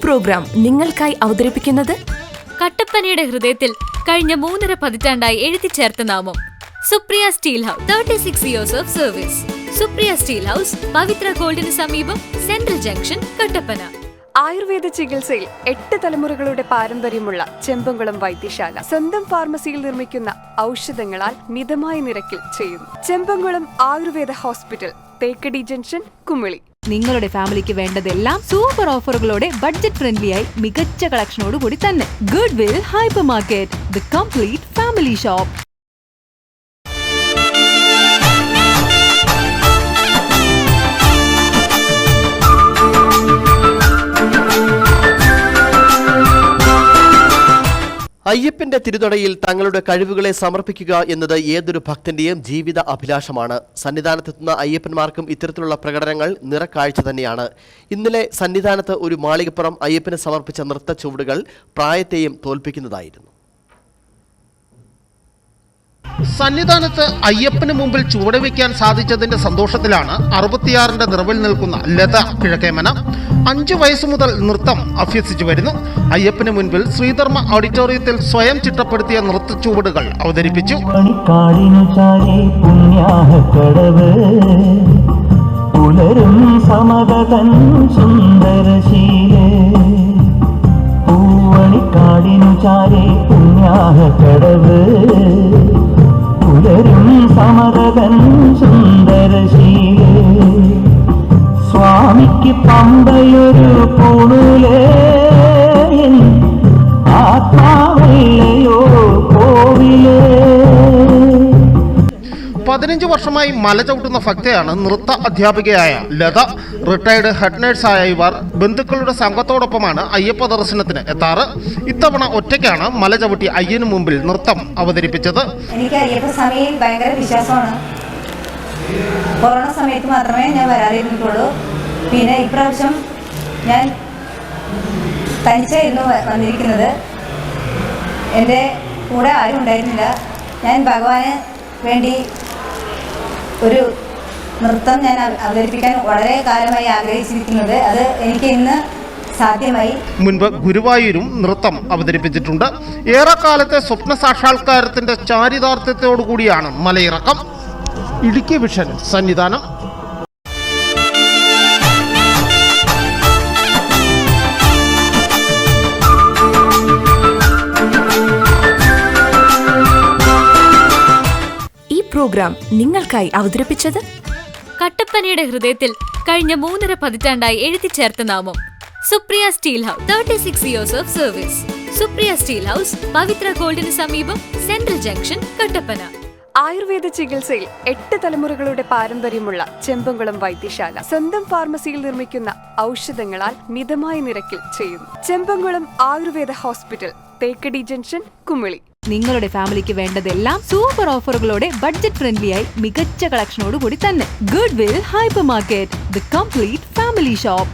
Programme നിങ്ങൾക്കായി അവതരിപ്പിക്കുന്നത് കട്ടപ്പനയുടെ ഹൃദയത്തിൽ കഴിഞ്ഞ 3.5 പതിറ്റാണ്ടായി എഴുതിച്ചേർത്ത നാമം Supriya Steel House. 36 years of service. Supriya Steel House, Pavithra ഗോൾഡിന് സമീപം, സെൻട്രൽ ജംഗ്ഷൻ, കട്ടപ്പന. ആയുർവേദ ചികിത്സയിൽ 8 തലമുറകളുടെ പാരമ്പര്യമുള്ള ചെമ്പംകുളം വൈദ്യശാല സ്വന്തം ഫാർമസിയിൽ നിർമ്മിക്കുന്ന ഔഷധങ്ങളാൽ മിതമായ നിരക്കിൽ ചെയ്യുന്നു. Chembankulam Ayurveda hospital, Thekkady junction, Kumily. നിങ്ങളുടെ ഫാമിലിക്ക് വേണ്ടതെല്ലാം സൂപ്പർ ഓഫറുകളോടെ ബഡ്ജറ്റ് ഫ്രണ്ട്ലിയായി മികച്ച കളക്ഷനോട് കൂടി തന്നെ. Good will hyper market, the complete family shop. അയ്യപ്പന്റെ തിരുനടയിൽ തങ്ങളുടെ കഴിവുകളെ സമർപ്പിക്കുക എന്നത് ഏതൊരു ഭക്തന്റെയും ജീവിത അഭിലാഷമാണ്. സന്നിധാനത്തെത്തുന്ന അയ്യപ്പന്മാർക്കും ഇത്തരത്തിലുള്ള പ്രകടനങ്ങൾ നിറക്കാഴ്ച തന്നെയാണ്. ഇന്നലെ സന്നിധാനത്ത് ഒരു മാളികപ്പുറം അയ്യപ്പന് സമർപ്പിച്ച നൃത്ത ചുവടുകൾ പ്രായത്തെയും തോൽപ്പിക്കുന്നതായിരുന്നു. സന്നിധാനത്ത് അയ്യപ്പന് മുമ്പിൽ ചുവടുവെക്കാൻ സാധിച്ചതിന്റെ സന്തോഷത്തിലാണ് 66ന്റെ നിറവിൽ നിൽക്കുന്ന ലത കിഴക്കേമന. 5 വയസ്സ് മുതൽ നൃത്തം അഭ്യസിച്ചു വരുന്നു. അയ്യപ്പന് മുൻപിൽ ശ്രീധർമ്മ ഓഡിറ്റോറിയത്തിൽ സ്വയം ചിട്ടപ്പെടുത്തിയ നൃത്ത ചുവടുകൾ അവതരിപ്പിച്ചു. സമരകൻ സുന്ദരശീലേ സ്വാമിക്ക് പമ്പയൊരു പൂണുലേ ആത്മാവല്ലയോ കോവിലേ. 15 വർഷമായി മല ചവിട്ടുന്ന ഭക്തയാണ് നൃത്ത അധ്യാപികയായ ലത. റിട്ടയർഡ് ഹെഡ് നേഴ്സായ ഇവർ ബന്ധുക്കളുടെ സംഘത്തോടൊപ്പമാണ് അയ്യപ്പ ദർശനത്തിന് എത്താറ്. ഇത്തവണ ഒറ്റയ്ക്കാണ് മല ചവിട്ടി അയ്യന് മുമ്പിൽ നൃത്തം അവതരിപ്പിച്ചത്. എനിക്ക് അയ്യപ്പ സ്വാമിയിൽ ഭയങ്കര വിശ്വാസമാണ്. കൊറോണ സമയത്ത് മാത്രമേ ഞാൻ വരാതിരുന്നിട്ടുള്ളൂ. പിന്നെ ഇപ്രാവശ്യം ഞാൻ തനിച്ചായിരുന്നു വന്നിരിക്കുന്നത്. എൻ്റെ കൂടെ ആരും ഉണ്ടായിരുന്നില്ല. ഞാൻ ഭഗവാന് വേണ്ടി ഒരു നൃത്തം ഞാൻ അവതരിപ്പിക്കാൻ വളരെ കാലമായി ആഗ്രഹിച്ചിരിക്കുന്നത്. അത് എനിക്ക് ഇന്ന് സാധ്യമായി. മുൻപ് ഗുരുവായൂരും നൃത്തം അവതരിപ്പിച്ചിട്ടുണ്ട്. ഏറെക്കാലത്തെ സ്വപ്ന സാക്ഷാത്കാരത്തിന്റെ ചാരിതാർത്ഥ്യത്തോടുകൂടിയാണ് മലയിറക്കം. ഇടുക്കി വിഷൻ, സന്നിധാനം. പ്രോഗ്രാം നിങ്ങൾക്കായി അവതരിപ്പിച്ചത് കട്ടപ്പനയുടെ ഹൃദയത്തിൽ കഴിഞ്ഞ 3.5 പതിറ്റാണ്ടായി എഴുതിച്ചേർത്ത നാമം Supriya Steel House. 36 years of service. Supriya Steel House, Pavithra ഗോൾഡിന് സമീപം, സെൻട്രൽ ജംഗ്ഷൻ, കട്ടപ്പന. ആയുർവേദ ചികിത്സയിൽ 8 തലമുറകളുടെ പാരമ്പര്യമുള്ള ചെമ്പംകുളം വൈദ്യശാല സ്വന്തം ഫാർമസിയിൽ നിർമ്മിക്കുന്ന ഔഷധങ്ങളാൽ മിതമായ നിരക്കിൽ ചെയ്യുന്നു. Chembankulam Ayurveda hospital, Thekkady junction, Kumily. നിങ്ങളുടെ ഫാമിലിക്ക് വേണ്ടതെല്ലാം സൂപ്പർ ഓഫറുകളോടെ ബഡ്ജറ്റ് ഫ്രണ്ട്ലിയായി മികച്ച കളക്ഷനോട് കൂടി തന്നെ. Good will hyper market, the complete family shop.